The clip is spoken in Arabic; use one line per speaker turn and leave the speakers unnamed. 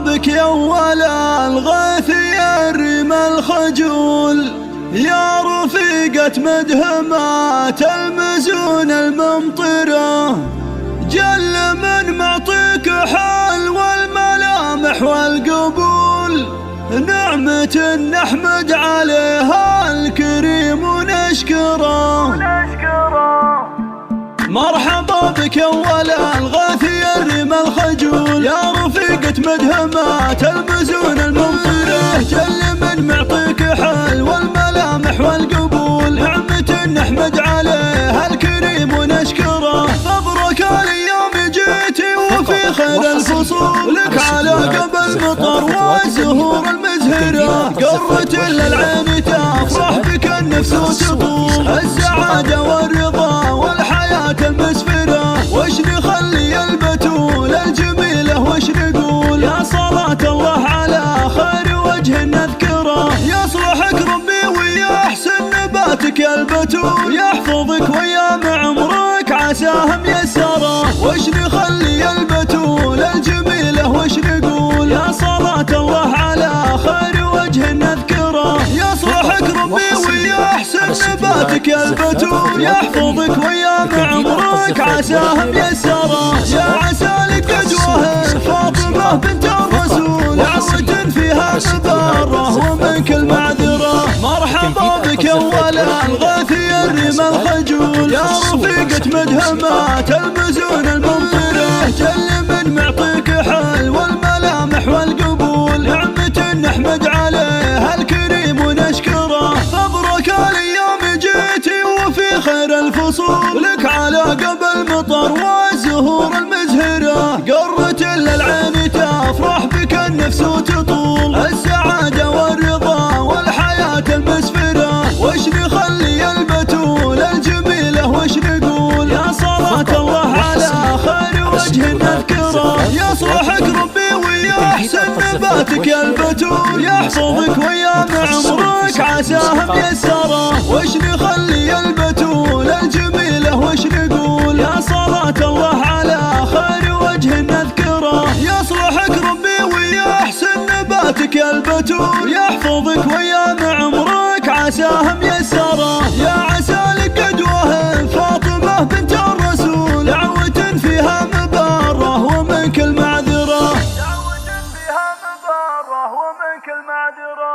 بابك يا ولا الغيث يرم الخجول، يا رفيقة مدهمات المزون الممطرة، جل من معطيك حال والملامح والقبول، نعمة نحمد عليها الكريم ونشكره. مرحبا بك يا ولا الغيث يرم الخجول، يا رفيقة مدهمات المزون الممطرة، جل من معطيك حال والملامح والقبول، نعمة نحمد عليها الكريم ونشكره. مبروك اليوم جيتي وفي خير الفصول، لك على قبل مطر والزهور المزهرة، قرة للعين تفرح بك النفس وتطول، السعادة والرضا والحياة المسفرة، وش نخلي البتول الجميلة وش نقول، يا صلاة الله على خير وجه نذكره، يصلحك ربي ويحسن نباتك البتول، يحفظك ويام عمرك عساه ميسره، وش نخلي البتول الجميلة وش نقول، يا صلاة الله على خير وجه نذكره، يصلحك ربي ويحسن نباتك البتول، يحفظك ويام عمرك عساه ميسره، يا عسى لك قدوة فاطمة بنت الرسول، عروة فيها مبارة ومن كل معذرة. مرحبا بك يا ولا الغيث يرم الخجول، يا رفيقة مدهمات المزون الممطرة، جل من معطيك حال والملامح والقبول، نعمة نحمد عليها الكريم ونشكره. مبروك اليوم جيتي وفي خير الفصول، لك على قبل مطر والزهور المزهرة، قرة للعين تفرح بك النفس وتطول، السعادة والرضا والحياة المسفرة، وش نخلي البتول الجميلة وش نقول، يا صلاة الله على خير وجه نذكره، يصلحك ربي ويحسن نباتك البتول، يحفظك ويام عمرك عساه ميسره، وش نخلي البتول الجميلة وش نقول، يا صلاة الله على خير وجه نذكره، يصلحك ربي ويحسن نباتك البتول، يحفظك ويام عمرك عساه ميسره، يا عسى لك قدوة فاطمة بنت الرسول، عروة فيها مبارة ومن كل معذرة،
دعوة فيها مبارة ومن كل معذرة.